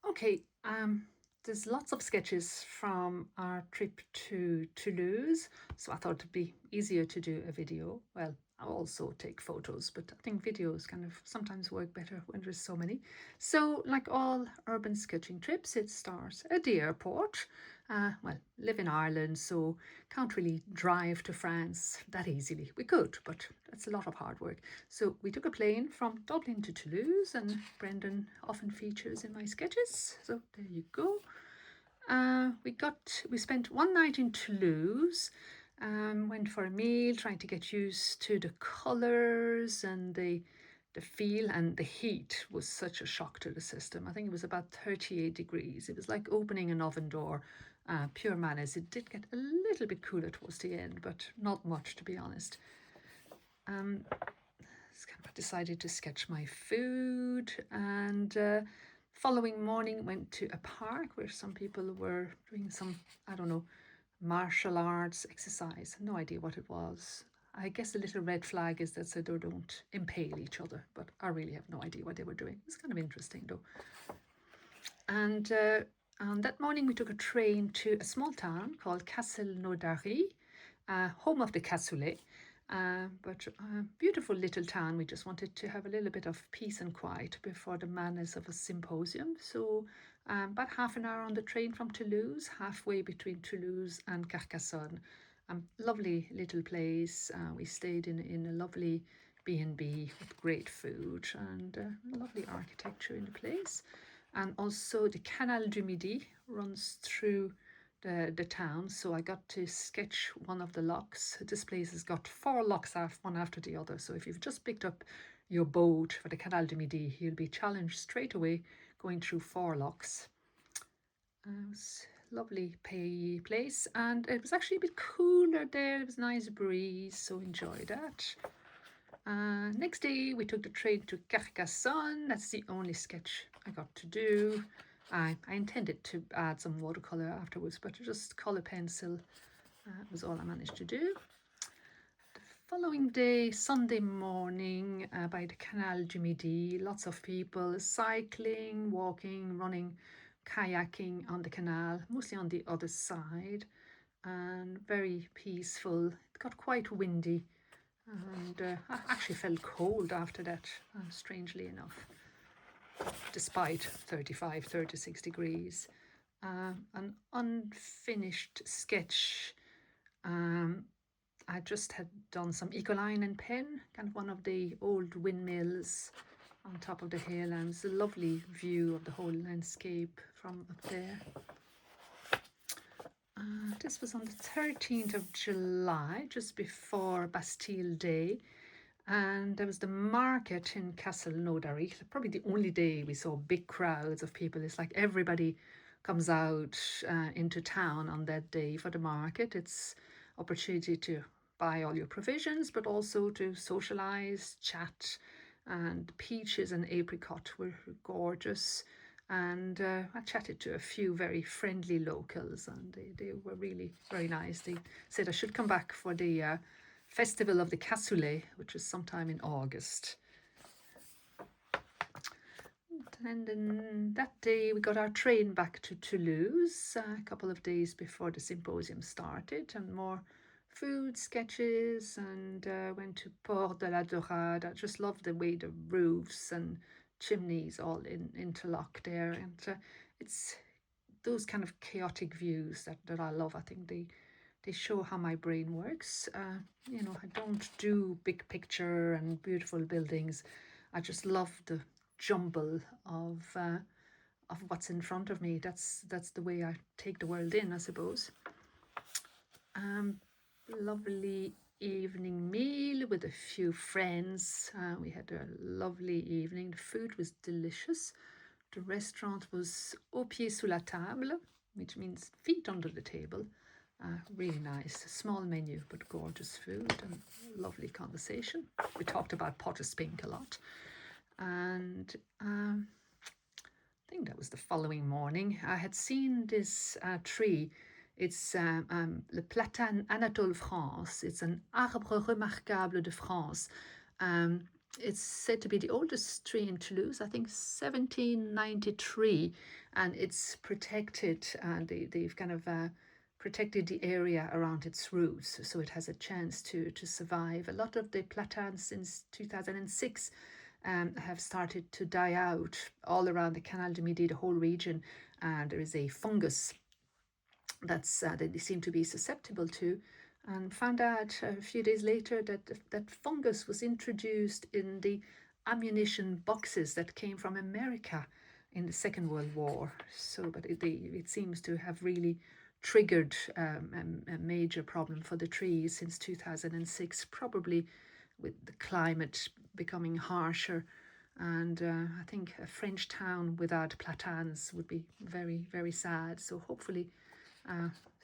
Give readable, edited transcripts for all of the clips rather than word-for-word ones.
Okay, there's lots of sketches from our trip to Toulouse, so I thought it'd be easier to do a video. Well, I'll also take photos, but I think videos kind of sometimes work better when there's so many. So, like all urban sketching trips, it starts at the airport. Well, live in Ireland, so can't really drive to France that easily. We could, but that's a lot of hard work. So we took a plane from Dublin to Toulouse, and Brendan often features in my sketches. So there you go. We spent one night in Toulouse. Went for a meal, trying to get used to the colours and the feel, and the heat was such a shock to the system. I think it was about 38 degrees. It was like opening an oven door. Pure madness. It did get a little bit cooler towards the end, but not much, to be honest. Decided to sketch my food, and following morning went to a park where some people were doing some, I don't know, martial arts exercise. No idea what it was. I guess the little red flag is that so they don't impale each other, but I really have no idea what they were doing. It's kind of interesting though. And that morning we took a train to a small town called Castelnaudary, home of the cassoulet. But a beautiful little town. We just wanted to have a little bit of peace and quiet before the madness of a symposium. So about half an hour on the train from Toulouse, halfway between Toulouse and Carcassonne. Lovely little place. We stayed in a lovely B&B with great food and lovely architecture in the place. And also the Canal du Midi runs through the town, so I got to sketch one of the locks. This place has got 4 locks one after the other, so if you've just picked up your boat for the Canal du Midi, you'll be challenged straight away going through 4 locks. It was a lovely place, and it was actually a bit cooler there. It was a nice breeze, so enjoy that. Next day we took the train to Carcassonne. That's the only sketch I got to do. I intended to add some watercolour afterwards, but just colour pencil was all I managed to do. The following day, Sunday morning, by the Canal du Midi, lots of people cycling, walking, running, kayaking on the canal, mostly on the other side, and very peaceful. It got quite windy, and I actually felt cold after that, strangely enough, despite 35, 36 degrees. An unfinished sketch. I just had done some Ecoline and pen, kind of one of the old windmills on top of the hill, and it's a lovely view of the whole landscape from up there. This was on the 13th of July, just before Bastille Day. And there was the market in Castelnaudary. Probably the only day we saw big crowds of people. It's like everybody comes out into town on that day for the market. It's opportunity to buy all your provisions, but also to socialise, chat. And peaches and apricot were gorgeous. And I chatted to a few very friendly locals, and they were really very nice. They said I should come back for the Festival of the Cassoulet, which is sometime in August. And then that day we got our train back to Toulouse a couple of days before the symposium started, and more food sketches, and went to Port de la Dorade. I just loved the way the roofs and chimneys all interlock there, and it's those kind of chaotic views that I love. I think they show how my brain works. I don't do big picture and beautiful buildings. I just love the jumble of what's in front of me. That's the way I take the world in, I suppose. Lovely evening meal with a few friends. We had a lovely evening. The food was delicious. The restaurant was au pied sous la table, which means feet under the table. Really nice, small menu, but gorgeous food and lovely conversation. We talked about Potter's Pink a lot. And I think that was the following morning. I had seen this tree. It's le platane Anatole France. It's an arbre remarquable de France. It's said to be the oldest tree in Toulouse, I think 1793, and it's protected, and they've kind of protected the area around its roots, so it has a chance to survive. A lot of the platanes since 2006 have started to die out all around the Canal du Midi, the whole region, and there is a fungus that's that they seem to be susceptible to, and found out a few days later that that fungus was introduced in the ammunition boxes that came from America in the Second World War. So, but it seems to have really triggered a major problem for the trees since 2006, probably with the climate becoming harsher. And I think a French town without platanes would be very, very sad. So hopefully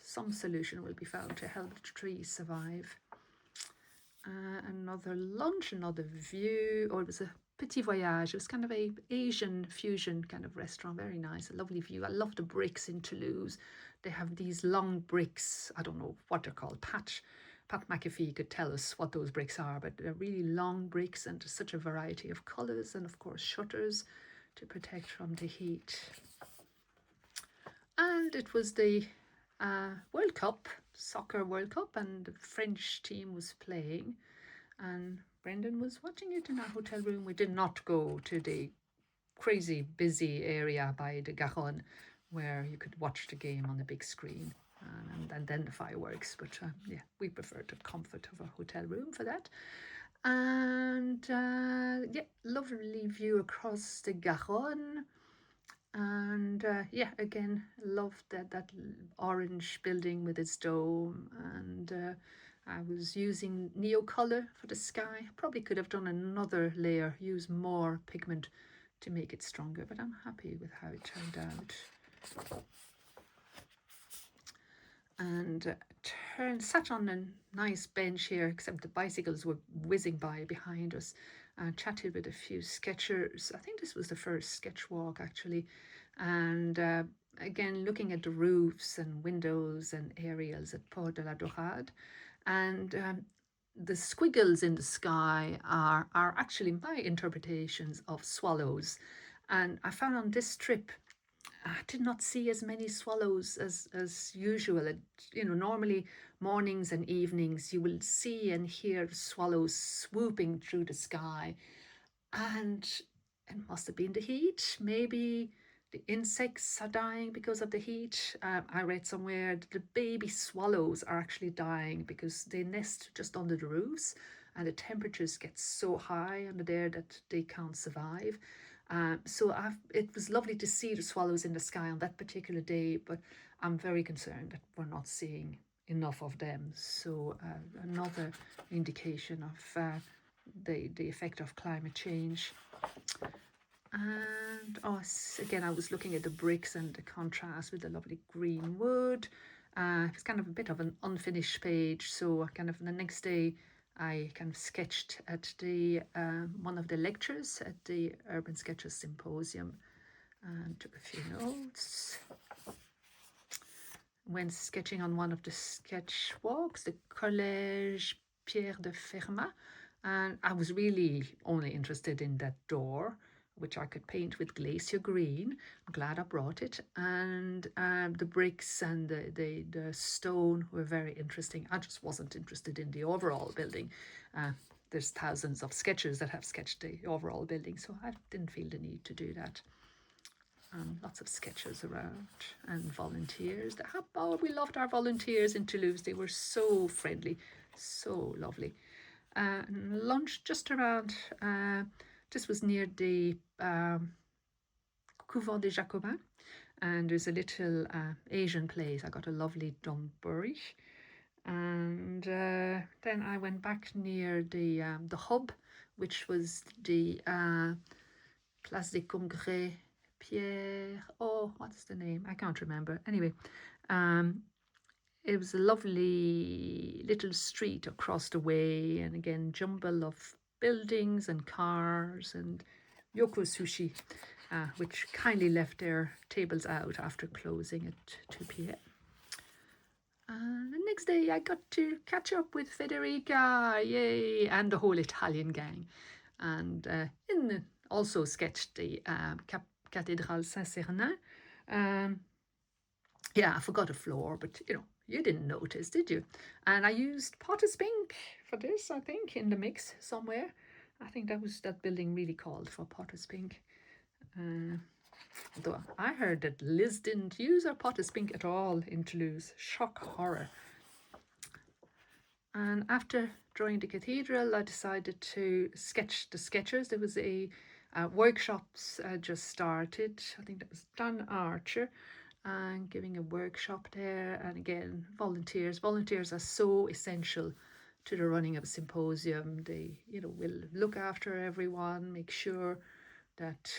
some solution will be found to help the trees survive. Another lunch, another view, or it was a petit voyage. It was kind of a Asian fusion kind of restaurant, very nice, a lovely view. I love the bricks in Toulouse. They have these long bricks, I don't know what they're called. Pat McAfee could tell us what those bricks are, but they're really long bricks and such a variety of colours, and of course shutters to protect from the heat. And it was the World Cup, Soccer World Cup, and the French team was playing, and Brendan was watching it in our hotel room. We did not go to the crazy busy area by the Garonne where you could watch the game on the big screen and then the fireworks, but yeah, we preferred the comfort of a hotel room for that. And yeah, lovely view across the Garonne. And yeah, again, loved that orange building with its dome. And I was using Neocolor for the sky. Probably could have done another layer, use more pigment to make it stronger, but I'm happy with how it turned out. And sat on a nice bench here, except the bicycles were whizzing by behind us. Chatted with a few sketchers. I think this was the first sketch walk actually, and again looking at the roofs and windows and aerials at Port de la Dorade, and the squiggles in the sky are actually my interpretations of swallows. And I found on this trip I did not see as many swallows as usual. Normally mornings and evenings you will see and hear swallows swooping through the sky, and it must have been the heat. Maybe the insects are dying because of the heat. I read somewhere that the baby swallows are actually dying because they nest just under the roofs, and the temperatures get so high under there that they can't survive. So it was lovely to see the swallows in the sky on that particular day, but I'm very concerned that we're not seeing enough of them. So another indication of the effect of climate change. And again, I was looking at the bricks and the contrast with the lovely green wood. It's kind of a bit of an unfinished page, so kind of the next day I kind of sketched at the one of the lectures at the Urban Sketchers Symposium and took a few notes. Went sketching on one of the sketch walks, the Collège Pierre de Fermat, and I was really only interested in that door, which I could paint with glacier green. I'm glad I brought it. And the bricks and the stone were very interesting. I just wasn't interested in the overall building. There's thousands of sketchers that have sketched the overall building, so I didn't feel the need to do that. Lots of sketches around and volunteers. We loved our volunteers in Toulouse. They were so friendly, so lovely. Lunch just around, this was near the Couvent des Jacobins, and there's a little Asian place. I got a lovely Dunbury. And then I went back near the hub, which was the Place des Congrès Pierre, what's the name? I can't remember. Anyway, it was a lovely little street across the way, and again, jumble of buildings and cars, and Yoko Sushi, which kindly left their tables out after closing at 2 p.m. The next day I got to catch up with Federica, yay, and the whole Italian gang. and also sketched the Cathédrale Saint-Sernin. Yeah, I forgot a floor, but you didn't notice, did you? And I used Potter's Pink for this, I think, in the mix somewhere. I think that building really called for Potter's Pink. Though I heard that Liz didn't use her Potter's Pink at all in Toulouse. Shock horror. And after drawing the cathedral, I decided to sketch the sketchers. There was a workshops just started. I think that was Don Archer, and giving a workshop there. And again, volunteers. Volunteers are so essential to the running of a symposium. They, will look after everyone, make sure that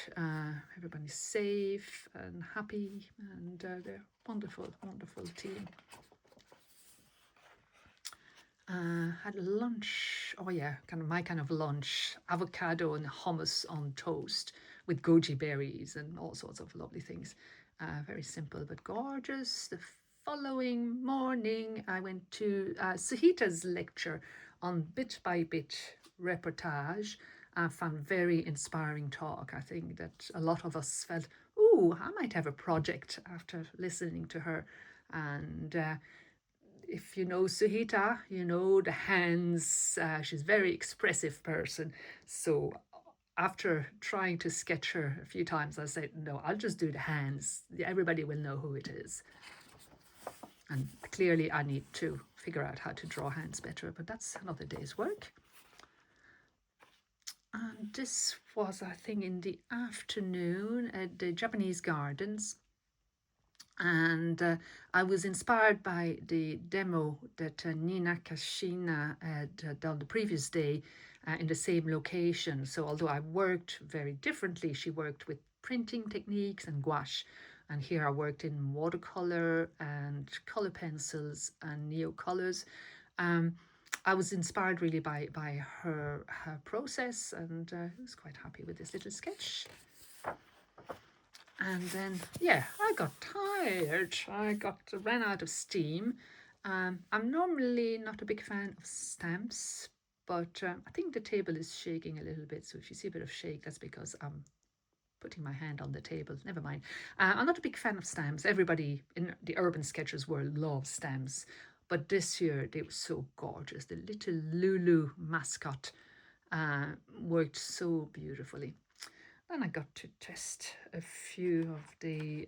everybody's safe and happy, and they're wonderful, wonderful team. Had lunch. Oh yeah, my kind of lunch: avocado and hummus on toast with goji berries and all sorts of lovely things. Very simple but gorgeous. The following morning, I went to Sahita's lecture on bit by bit reportage. I found very inspiring talk. I think that a lot of us felt, "Ooh, I might have a project" after listening to her. And if you know Suhita, you know the hands. She's a very expressive person. So after trying to sketch her a few times, I said, no, I'll just do the hands. Everybody will know who it is. And clearly I need to figure out how to draw hands better, but that's another day's work. And this was, I think, in the afternoon at the Japanese gardens. And I was inspired by the demo that Nina Kashina had done the previous day in the same location. So although I worked very differently, she worked with printing techniques and gouache. And here I worked in watercolor and color pencils and neocolors. I was inspired really by her process, and I was quite happy with this little sketch. And then, yeah, I got tired. I ran out of steam. I'm normally not a big fan of stamps, but I think the table is shaking a little bit. So if you see a bit of shake, that's because I'm putting my hand on the table. Never mind. I'm not a big fan of stamps. Everybody in the urban sketchers world loves stamps. But this year, they were so gorgeous. The little Lulu mascot worked so beautifully. Then I got to test a few of the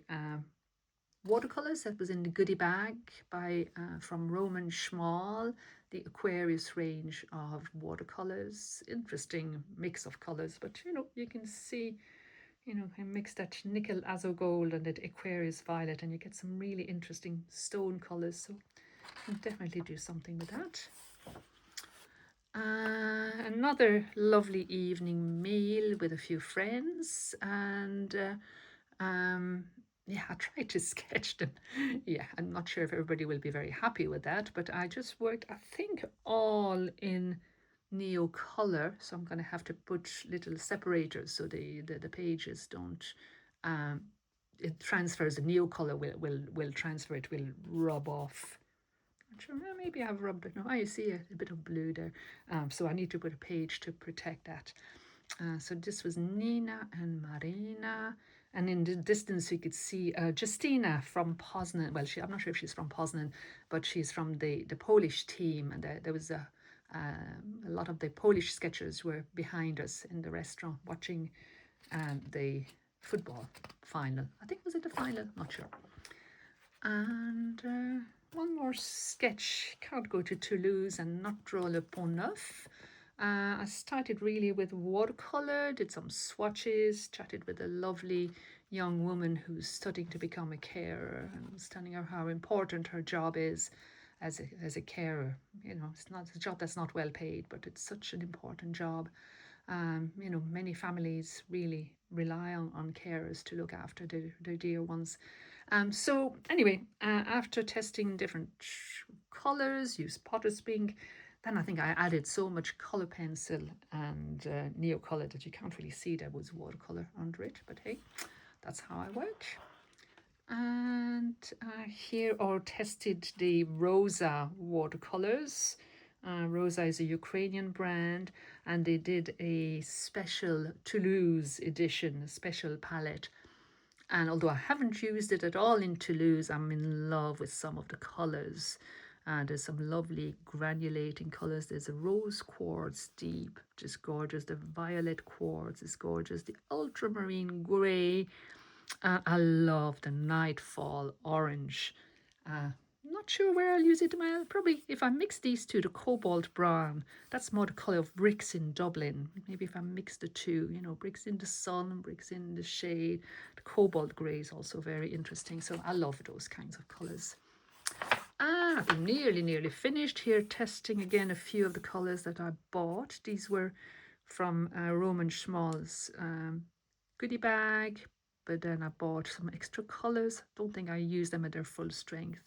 watercolors that was in the goodie bag from Roman Schmal, the Aquarius range of watercolors. Interesting mix of colors, but you can see, I mixed that nickel azo gold and that Aquarius violet, and you get some really interesting stone colors. So you can definitely do something with that. Another lovely evening meal with a few friends, and yeah, I tried to sketch them. Yeah, I'm not sure if everybody will be very happy with that, but I just worked, I think, all in neo color, so I'm going to have to put little separators so the pages don't it transfers. The neo color will transfer, it will rub off. Sure, maybe I've rubbed it. No, you see a bit of blue there. So I need to put a page to protect that. So this was Nina and Marina. And in the distance, you could see Justina from Poznan. Well, I'm not sure if she's from Poznan, but she's from the Polish team. And there was a lot of the Polish sketchers were behind us in the restaurant watching the football final. I think, was it the final? Not sure. And one more sketch. Can't go to Toulouse and not draw Le Pont Neuf. I started really with watercolor, did some swatches, chatted with a lovely young woman who's studying to become a carer, and was telling her how important her job is as a carer. It's not a job that's not well paid, but it's such an important job. Many families really rely on carers to look after their dear ones. So anyway, after testing different colors, used Potter's Pink, then I think I added so much color pencil and neo color that you can't really see there was watercolor under it. But hey, that's how I work. And here I tested the Rosa watercolors. Rosa is a Ukrainian brand, and they did a special Toulouse edition, a special palette. And although I haven't used it at all in Toulouse, I'm in love with some of the colours. And there's some lovely granulating colours. There's a rose quartz deep, just gorgeous. The violet quartz is gorgeous. The ultramarine grey. I love the nightfall orange. Not sure where I'll use it. Well, probably if I mix these two, the cobalt brown, that's more the colour of bricks in Dublin. Maybe if I mix the two, you know, bricks in the sun, bricks in the shade. The cobalt grey is also very interesting. So I love those kinds of colours. I'm nearly finished here, testing again a few of the colours that I bought. These were from Roman Schmall's goodie bag, but then I bought some extra colours. Don't think I used them at their full strength.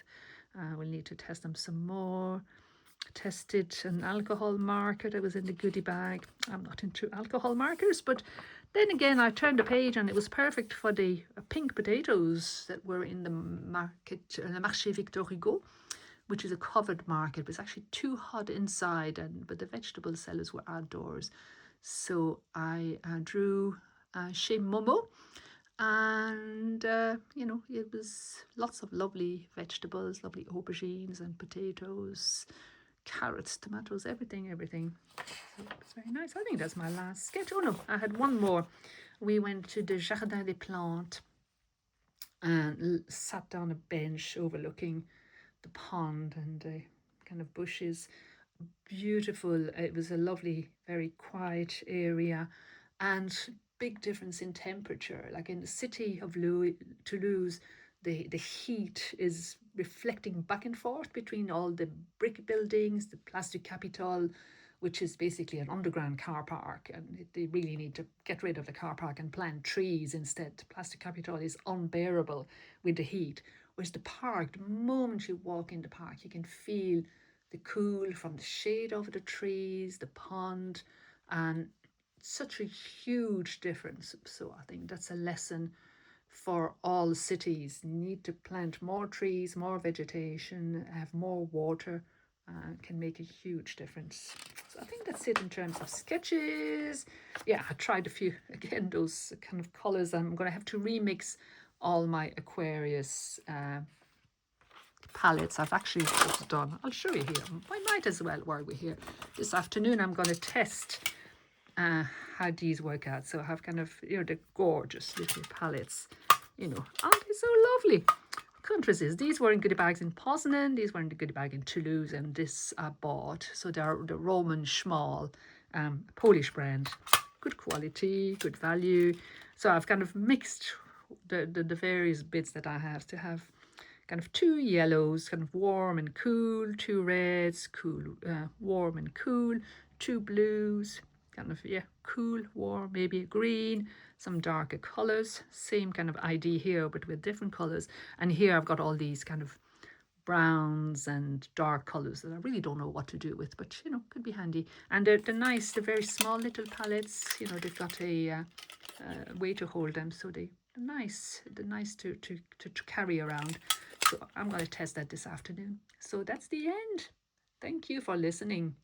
We'll need to test them some more. Tested an alcohol marker that was in the goodie bag. I'm not into alcohol markers, but then again I turned the page and it was perfect for the pink potatoes that were in the market, the Marché Victor Hugo, which is a covered market. It was actually too hot inside, but the vegetable sellers were outdoors. So I drew chez Momo, and you know, it was lots of lovely vegetables, lovely aubergines and potatoes, carrots, tomatoes, everything. So it's very nice. I think that's my last sketch. Oh no, I had one more. We went to the Jardin des Plantes and sat down a bench overlooking the pond and the kind of bushes. Beautiful. It was a lovely, very quiet area, and big difference in temperature. Like in the city of Toulouse, the heat is reflecting back and forth between all the brick buildings, the Place du Capitole, which is basically an underground car park, and they really need to get rid of the car park and plant trees instead. Place du Capitole is unbearable with the heat. Whereas the park, the moment you walk in the park, you can feel the cool from the shade over the trees, the pond, and such a huge difference. So I think that's a lesson for all cities. Need to plant more trees, more vegetation, have more water, can make a huge difference. So I think that's it in terms of sketches. Yeah, I tried a few, again, those kind of colours. I'm going to have to remix all my Aquarius palettes. I've actually just done, I'll show you here. I might as well while we're here. This afternoon I'm going to test how these work out. So I have kind of, you know, the gorgeous little palettes, you know, aren't they so lovely? Contrasts. These were in goodie bags in Poznan, these were in the goodie bag in Toulouse, and this I bought. So they're the Roman Schmall, Polish brand. Good quality, good value. So I've kind of mixed the various bits that I have to have kind of two yellows, kind of warm and cool, two reds, cool, warm and cool, two blues, kind of, yeah, cool, warm, maybe a green, some darker colours. Same kind of idea here, but with different colours. And here I've got all these kind of browns and dark colours that I really don't know what to do with, but, you know, could be handy. And they're nice, they're very small little palettes. You know, they've got a way to hold them, so they're nice to carry around. So I'm going to test that this afternoon. So that's the end. Thank you for listening.